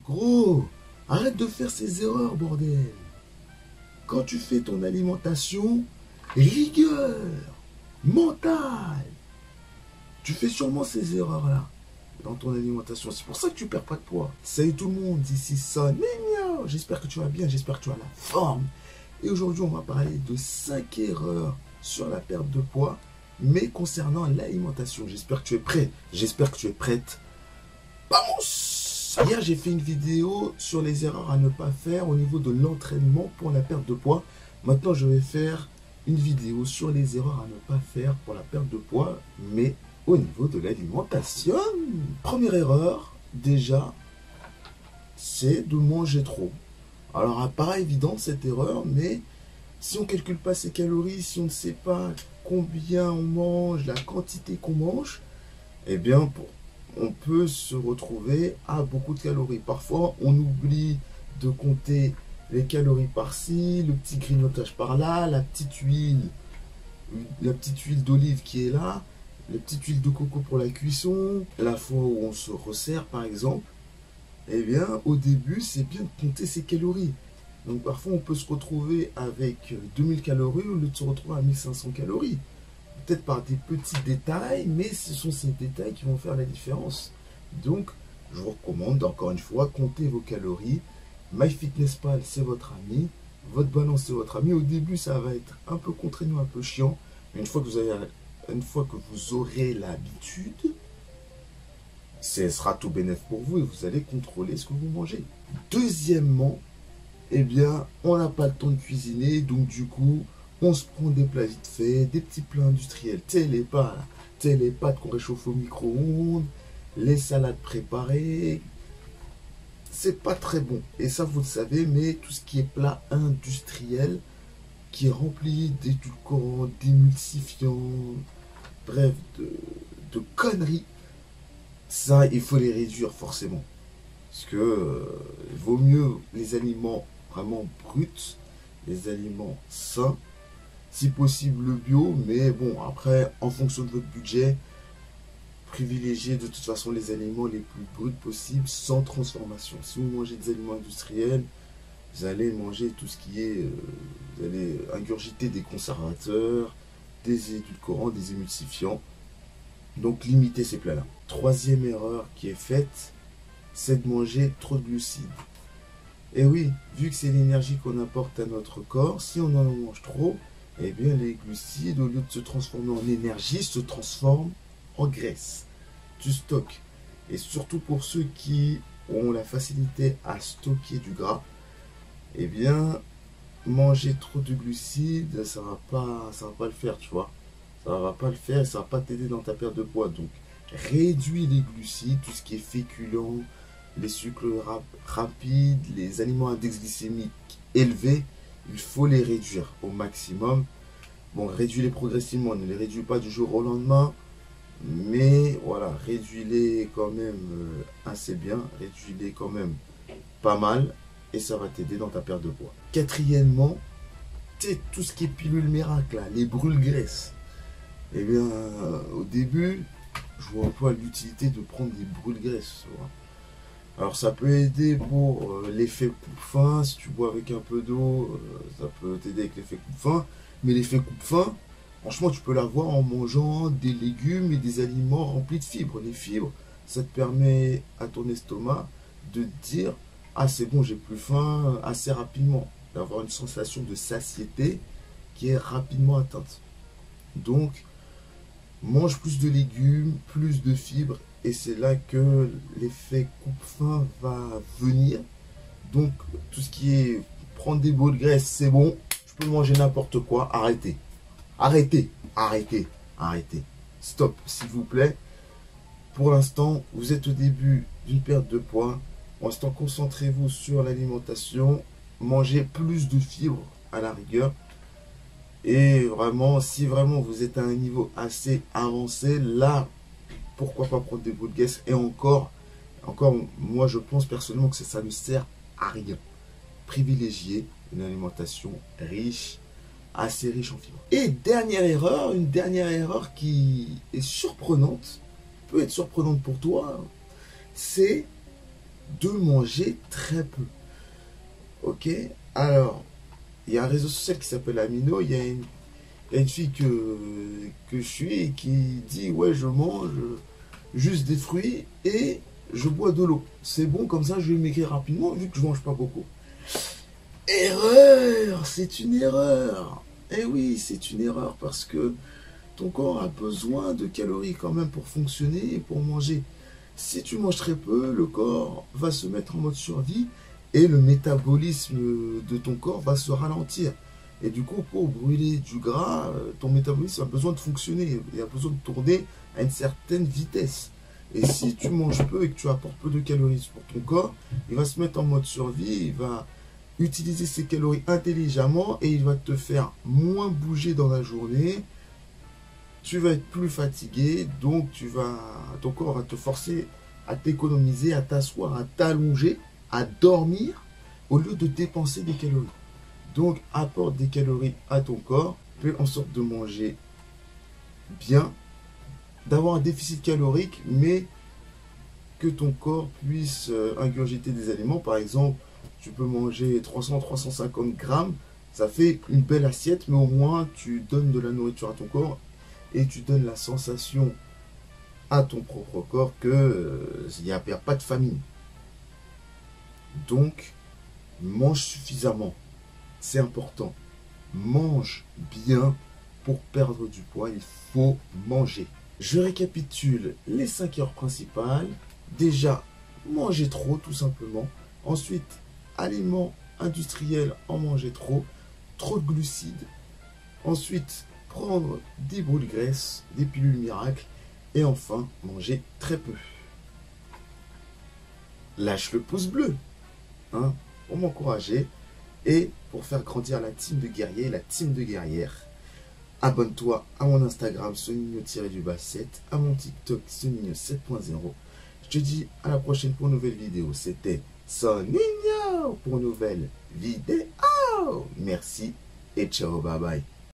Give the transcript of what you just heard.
Gros, arrête de faire ces erreurs, bordel. Quand tu fais ton alimentation, rigueur, mentale. Tu fais sûrement ces erreurs-là dans ton alimentation. C'est pour ça que tu perds pas de poids. Salut tout le monde, ici Son. J'espère que tu vas bien, j'espère que tu as la forme. Et aujourd'hui, on va parler de 5 erreurs sur la perte de poids, mais concernant l'alimentation. J'espère que tu es prêt, j'espère que tu es prête. Vamos! Hier, j'ai fait une vidéo sur les erreurs à ne pas faire au niveau de l'entraînement pour la perte de poids. Maintenant, je vais faire une vidéo sur les erreurs à ne pas faire pour la perte de poids, mais au niveau de l'alimentation. Première erreur, déjà, c'est de manger trop. Alors, elle paraît évidente cette erreur, mais si on ne calcule pas ses calories, si on ne sait pas combien on mange, la quantité qu'on mange, eh bien, on peut se retrouver à beaucoup de calories. Parfois, on oublie de compter les calories par-ci, le petit grignotage par-là, la petite huile d'olive qui est là, la petite huile de coco pour la cuisson, la fois où on se resserre par exemple. Eh bien, au début, c'est bien de compter ses calories. Donc parfois, on peut se retrouver avec 2000 calories au lieu de se retrouver à 1500 calories. Peut-être par des petits détails, mais ce sont ces détails qui vont faire la différence. Donc, je vous recommande, encore une fois, comptez vos calories. MyFitnessPal, c'est votre ami. Votre balance, c'est votre ami. Au début, ça va être un peu contraignant, un peu chiant. Mais une fois que vous aurez l'habitude, ce sera tout bénéf pour vous et vous allez contrôler ce que vous mangez. Deuxièmement, eh bien, on n'a pas le temps de cuisiner, donc du coup, on se prend des plats vite faits, des petits plats industriels, les pâtes qu'on réchauffe au micro-ondes, les salades préparées. C'est pas très bon. Et ça, vous le savez, mais tout ce qui est plat industriel, qui est rempli d'édulcorants, d'émulsifiants, bref, de conneries, ça, il faut les réduire forcément. Parce que il vaut mieux les aliments vraiment bruts, les aliments sains, si possible bio, mais bon, après, en fonction de votre budget, privilégiez de toute façon les aliments les plus bruts possibles, sans transformation. Si vous mangez des aliments industriels, vous allez manger tout ce qui est, vous allez ingurgiter des conservateurs, des édulcorants, des émulsifiants. Donc limitez ces plats-là. Troisième erreur qui est faite, c'est de manger trop de glucides. Et oui, vu que c'est l'énergie qu'on apporte à notre corps, si on en mange trop, eh bien les glucides, au lieu de se transformer en énergie, se transforment en graisse, du stock. Et surtout pour ceux qui ont la facilité à stocker du gras, eh bien, manger trop de glucides, ça va pas le faire, tu vois. Ça va pas le faire et ça va pas t'aider dans ta perte de poids. Donc, réduis les glucides, tout ce qui est féculent, les sucres rapides, les aliments à index glycémique élevé, il faut les réduire au maximum. Bon, réduis-les progressivement, ne les réduis pas du jour au lendemain, mais voilà, réduis-les quand même assez bien, réduis-les quand même pas mal, et ça va t'aider dans ta perte de poids. Quatrièmement, tout ce qui est pilule miracle, là, les brûle-graisses. Eh bien, au début, je vois pas l'utilité de prendre des brûle-graisses. Alors, ça peut aider pour l'effet coupe-faim. Si tu bois avec un peu d'eau, ça peut t'aider avec l'effet coupe-faim. Mais l'effet coupe-faim, franchement, tu peux l'avoir en mangeant des légumes et des aliments remplis de fibres. Les fibres, ça te permet à ton estomac de te dire « Ah, c'est bon, j'ai plus faim » assez rapidement. D'avoir une sensation de satiété qui est rapidement atteinte. Donc, mange plus de légumes, plus de fibres, et c'est là que l'effet coupe-faim va venir. Donc, tout ce qui est prendre des bouts de graisse, c'est bon, je peux manger n'importe quoi, arrêtez. Arrêtez, arrêtez, arrêtez. Stop, s'il vous plaît. Pour l'instant, vous êtes au début d'une perte de poids. Pour l'instant, concentrez-vous sur l'alimentation. Mangez plus de fibres à la rigueur. Et vraiment, si vraiment vous êtes à un niveau assez avancé, là, pourquoi pas prendre des bouts de graisse. Et encore, moi je pense personnellement que ça ne sert à rien. Privilégiez une alimentation riche, assez riche en fibres. Et une dernière erreur qui est surprenante, peut être surprenante pour toi, c'est de manger très peu. Ok? Alors, il y a un réseau social qui s'appelle Amino. Il y a une fille que je suis et qui dit, ouais, je mange juste des fruits et je bois de l'eau. C'est bon, comme ça, je vais maigrir rapidement vu que je mange pas beaucoup. Erreur! C'est une erreur! Eh oui, c'est une erreur parce que ton corps a besoin de calories quand même pour fonctionner et pour manger. Si tu manges très peu, le corps va se mettre en mode survie et le métabolisme de ton corps va se ralentir. Et du coup, pour brûler du gras, ton métabolisme a besoin de fonctionner, il a besoin de tourner à une certaine vitesse. Et si tu manges peu et que tu apportes peu de calories pour ton corps, il va se mettre en mode survie, il va utiliser ses calories intelligemment et il va te faire moins bouger dans la journée. Tu vas être plus fatigué, donc ton corps va te forcer à t'économiser, à t'asseoir, à t'allonger, à dormir au lieu de dépenser des calories. Donc apporte des calories à ton corps, fais en sorte de manger bien, d'avoir un déficit calorique, mais que ton corps puisse ingurgiter des aliments. Par exemple, tu peux manger 300-350 grammes, ça fait une belle assiette, mais au moins tu donnes de la nourriture à ton corps et tu donnes la sensation à ton propre corps que il n'y a pas de famine. Donc, mange suffisamment, c'est important. Mange bien pour perdre du poids, il faut manger. Je récapitule les 5 heures principales. Déjà, manger trop tout simplement. Ensuite, aliments industriels, en manger trop de glucides. Ensuite, prendre des boules de graisse, des pilules miracles. Et enfin, manger très peu. Lâche le pouce bleu hein, pour m'encourager et pour faire grandir la team de guerriers, la team de guerrières. Abonne-toi à mon Instagram Sonigno-7, à mon TikTok Sonigno 7.0. Je te dis à la prochaine pour une nouvelle vidéo. C'était Sonigno pour une nouvelle vidéo. Merci et ciao, bye bye.